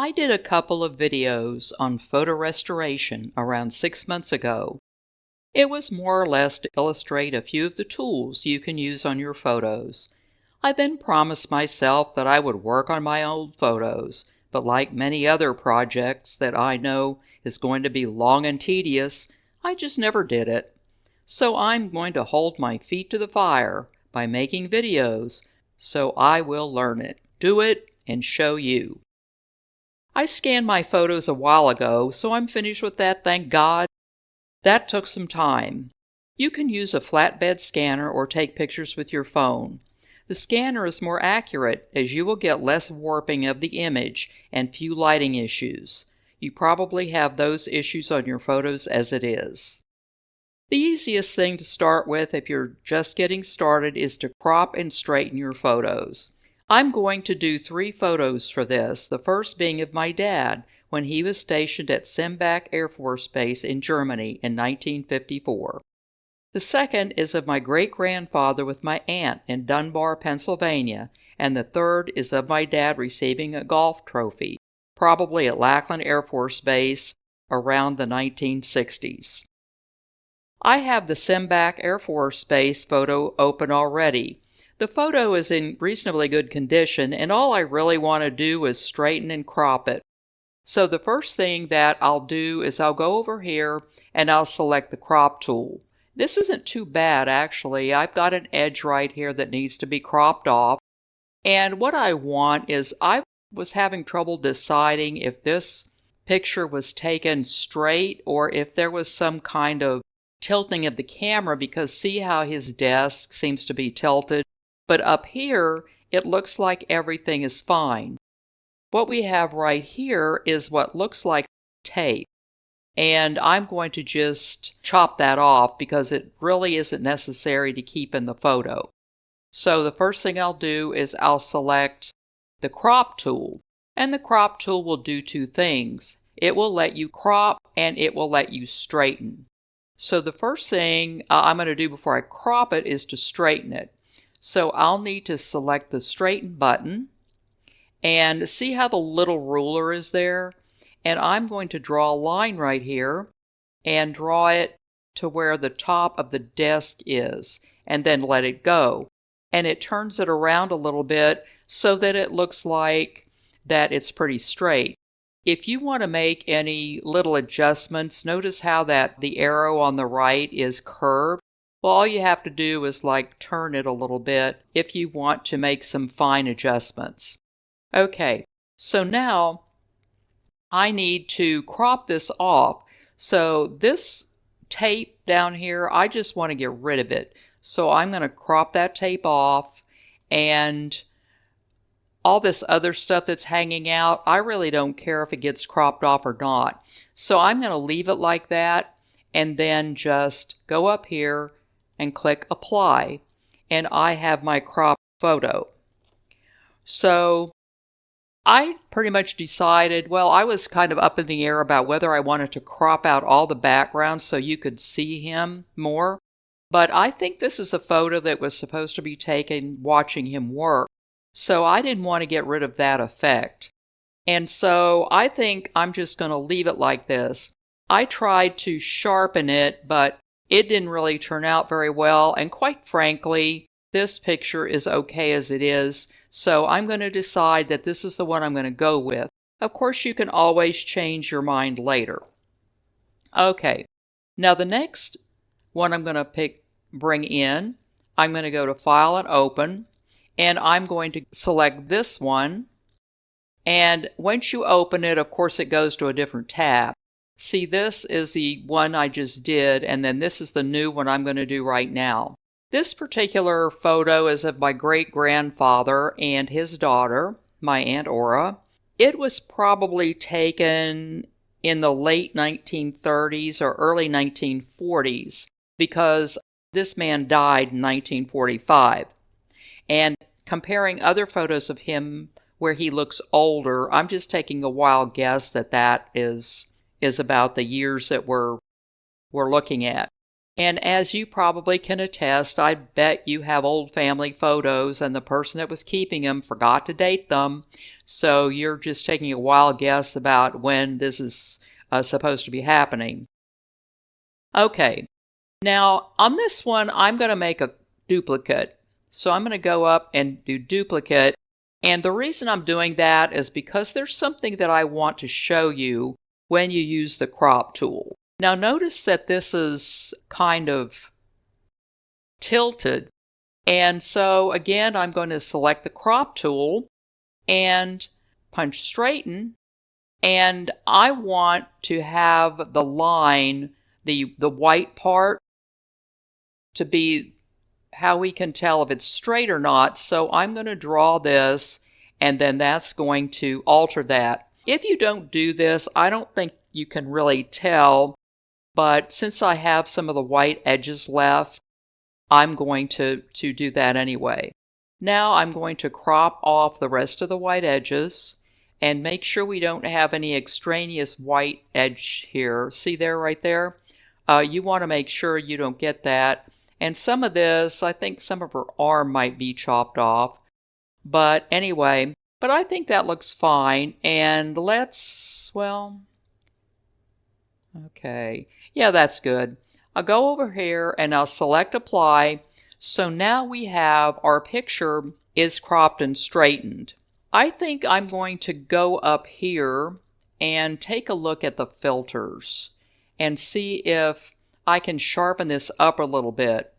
I did a couple of videos on photo restoration around 6 months ago. It was more or less to illustrate a few of the tools you can use on your photos. I then promised myself that I would work on my old photos, but like many other projects that I know is going to be long and tedious, I just never did it. So I'm going to hold my feet to the fire by making videos, so I will learn it, do it, and show you. I scanned my photos a while ago, so I'm finished with that, thank God. That took some time. You can use a flatbed scanner or take pictures with your phone. The scanner is more accurate as you will get less warping of the image and few lighting issues. You probably have those issues on your photos as it is. The easiest thing to start with if you're just getting started is to crop and straighten your photos. I'm going to do 3 photos for this, the first being of my dad when he was stationed at Sembach Air Force Base in Germany in 1954. The second is of my great-grandfather with my aunt in Dunbar, Pennsylvania, and the third is of my dad receiving a golf trophy, probably at Lackland Air Force Base around the 1960s. I have the Sembach Air Force Base photo open already. The photo is in reasonably good condition, and all I really want to do is straighten and crop it. So the first thing that I'll do is I'll go over here and I'll select the crop tool. This isn't too bad actually. I've got an edge right here that needs to be cropped off. And what I want is I was having trouble deciding if this picture was taken straight or if there was some kind of tilting of the camera, because see how his desk seems to be tilted? But up here, it looks like everything is fine. What we have right here is what looks like tape. And I'm going to just chop that off because it really isn't necessary to keep in the photo. So the first thing I'll do is I'll select the crop tool. And the crop tool will do 2 things. It will let you crop and it will let you straighten. So the first thing I'm going to do before I crop it is to straighten it. So I'll need to select the straighten button and see how the little ruler is there. And I'm going to draw a line right here and draw it to where the top of the desk is and then let it go. And it turns it around a little bit so that it looks like that it's pretty straight. If you want to make any little adjustments, notice how that the arrow on the right is curved. Well, all you have to do is turn it a little bit if you want to make some fine adjustments. Okay, so now I need to crop this off. So this tape down here, I just want to get rid of it. So I'm going to crop that tape off, and all this other stuff that's hanging out, I really don't care if it gets cropped off or not. So I'm going to leave it like that and then just go up here and click apply. And I have my cropped photo. So I pretty much decided, well, I was kind of up in the air about whether I wanted to crop out all the background so you could see him more. But I think this is a photo that was supposed to be taken watching him work. So I didn't want to get rid of that effect. And so I think I'm just going to leave it like this. I tried to sharpen it, but it didn't really turn out very well. And quite frankly, this picture is okay as it is. So I'm going to decide that this is the one I'm going to go with. Of course, you can always change your mind later. Okay, now the next one I'm going to bring in, I'm going to go to File and Open, and I'm going to select this one. And once you open it, of course, it goes to a different tab. See, this is the one I just did, and then this is the new one I'm going to do right now. This particular photo is of my great-grandfather and his daughter, my Aunt Ora. It was probably taken in the late 1930s or early 1940s because this man died in 1945. And comparing other photos of him where he looks older, I'm just taking a wild guess that that is about the years that we're looking at. And as you probably can attest, I bet you have old family photos and the person that was keeping them forgot to date them. So you're just taking a wild guess about when this is supposed to be happening. Okay, now on this one, I'm going to make a duplicate. So I'm going to go up and do duplicate. And the reason I'm doing that is because there's something that I want to show you when you use the crop tool. Now notice that this is kind of tilted. And so again, I'm going to select the crop tool and punch straighten. And I want to have the line, the white part, to be how we can tell if it's straight or not. So I'm going to draw this, and then that's going to alter that. If you don't do this, I don't think you can really tell, but since I have some of the white edges left, I'm going to do that anyway. Now I'm going to crop off the rest of the white edges and make sure we don't have any extraneous white edge here. See there, right there? You want to make sure you don't get that. And some of this, I think some of her arm might be chopped off. But anyway, but I think that looks fine. And let's, well, okay. Yeah, that's good. I'll go over here and I'll select apply. So now we have our picture is cropped and straightened. I think I'm going to go up here and take a look at the filters and see if I can sharpen this up a little bit.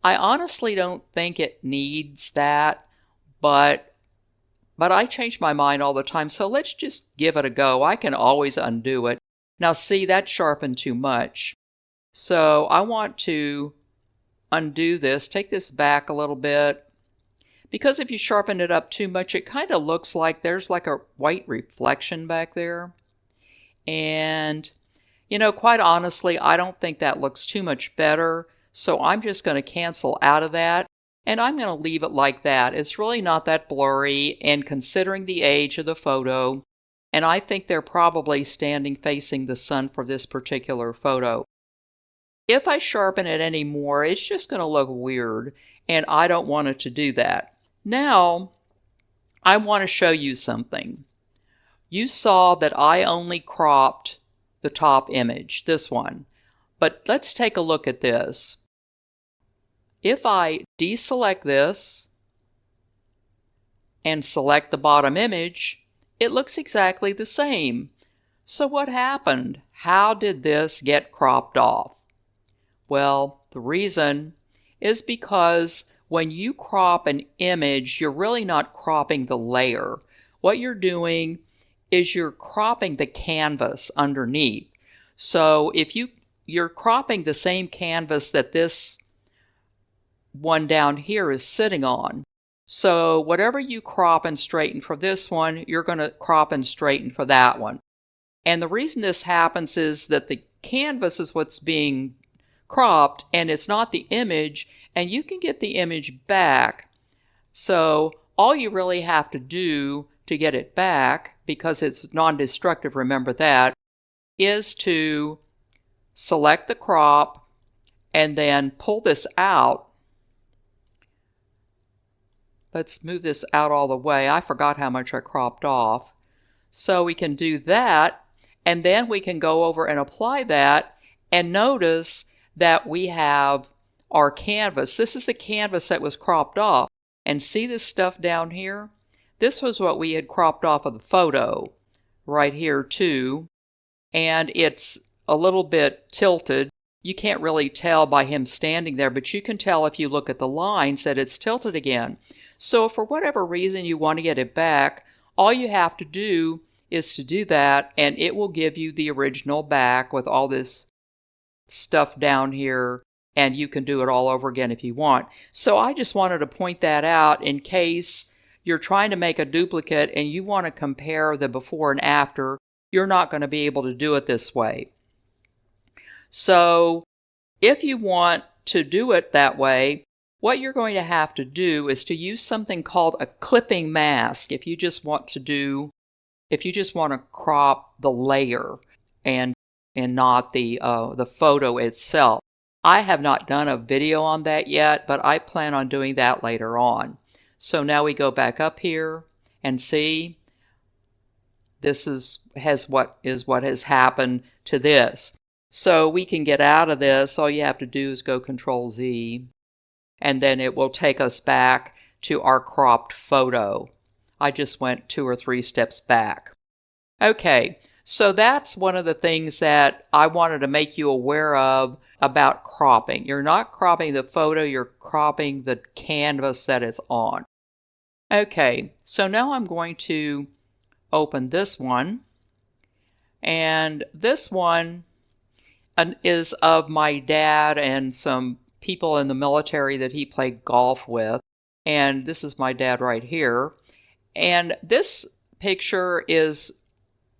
I honestly don't think it needs that, but I change my mind all the time, so let's just give it a go. I can always undo it. Now see, that sharpened too much. So I want to undo this, take this back a little bit, because if you sharpen it up too much, it kind of looks like there's like a white reflection back there. And, you know, quite honestly, I don't think that looks too much better. So I'm just going to cancel out of that, and I'm going to leave it like that. It's really not that blurry, and considering the age of the photo, and I think they're probably standing facing the sun for this particular photo. If I sharpen it any more, it's just going to look weird, and I don't want it to do that. Now, I want to show you something. You saw that I only cropped the top image, this one. But let's take a look at this. If I deselect this and select the bottom image, it looks exactly the same. So what happened? How did this get cropped off? Well, the reason is because when you crop an image, you're really not cropping the layer. What you're doing is you're cropping the canvas underneath. So if you're cropping the same canvas that this one down here is sitting on. So whatever you crop and straighten for this one, you're going to crop and straighten for that one. And the reason this happens is that the canvas is what's being cropped and it's not the image, and you can get the image back. So all you really have to do to get it back, because it's non-destructive, remember that, is to select the crop and then pull this out. Let's move this out all the way. I forgot how much I cropped off. So we can do that, and then we can go over and apply that, and notice that we have our canvas. This is the canvas that was cropped off. And see this stuff down here? This was what we had cropped off of the photo right here too. And it's a little bit tilted. You can't really tell by him standing there, but you can tell if you look at the lines that it's tilted again. So if for whatever reason you want to get it back, all you have to do is to do that, and it will give you the original back with all this stuff down here, and you can do it all over again if you want. So I just wanted to point that out in case you're trying to make a duplicate and you want to compare the before and after. You're not going to be able to do it this way. So if you want to do it that way, what you're going to have to do is to use something called a clipping mask if you just want to crop the layer and not the photo itself. I have not done a video on that yet, but I plan on doing that later on. So now we go back up here and see this is what has happened to this. So we can get out of this. All you have to do is go Control Z, and then it will take us back to our cropped photo. I just went 2 or 3 steps back. Okay, so that's one of the things that I wanted to make you aware of about cropping. You're not cropping the photo, you're cropping the canvas that it's on. Okay, so now I'm going to open this one, and this one is of my dad and some people in the military that he played golf with, and this is my dad right here. And this picture is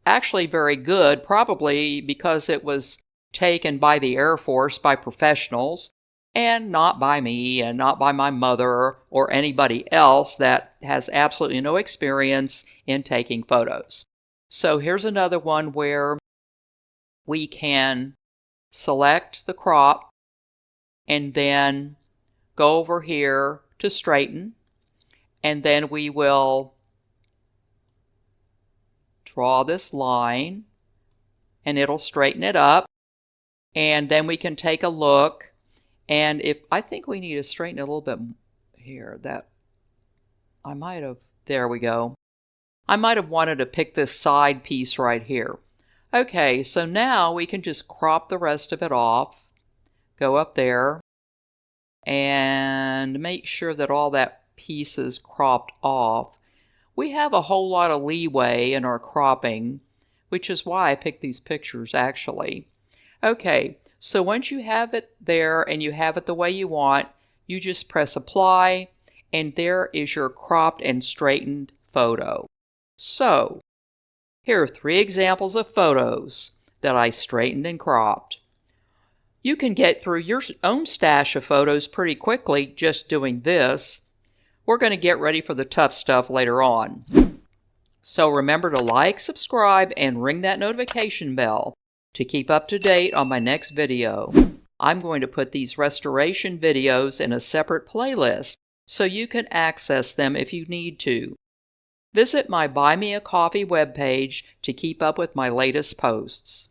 actually very good, probably because it was taken by the Air Force by professionals and not by me and not by my mother or anybody else that has absolutely no experience in taking photos. So here's another one where we can select the crop and then go over here to straighten, and then we will draw this line and it'll straighten it up, and then we can take a look. And if I think we need to straighten it a little bit here, that I might have, there we go. I might have wanted to pick this side piece right here. Okay, so now we can just crop the rest of it off, go up there, and make sure that all that piece is cropped off. We have a whole lot of leeway in our cropping, which is why I picked these pictures actually. Okay, so once you have it there and you have it the way you want, you just press apply, and there is your cropped and straightened photo. So, here are 3 examples of photos that I straightened and cropped. You can get through your own stash of photos pretty quickly just doing this. We're going to get ready for the tough stuff later on. So remember to like, subscribe, and ring that notification bell to keep up to date on my next video. I'm going to put these restoration videos in a separate playlist so you can access them if you need to. Visit my Buy Me a Coffee webpage to keep up with my latest posts.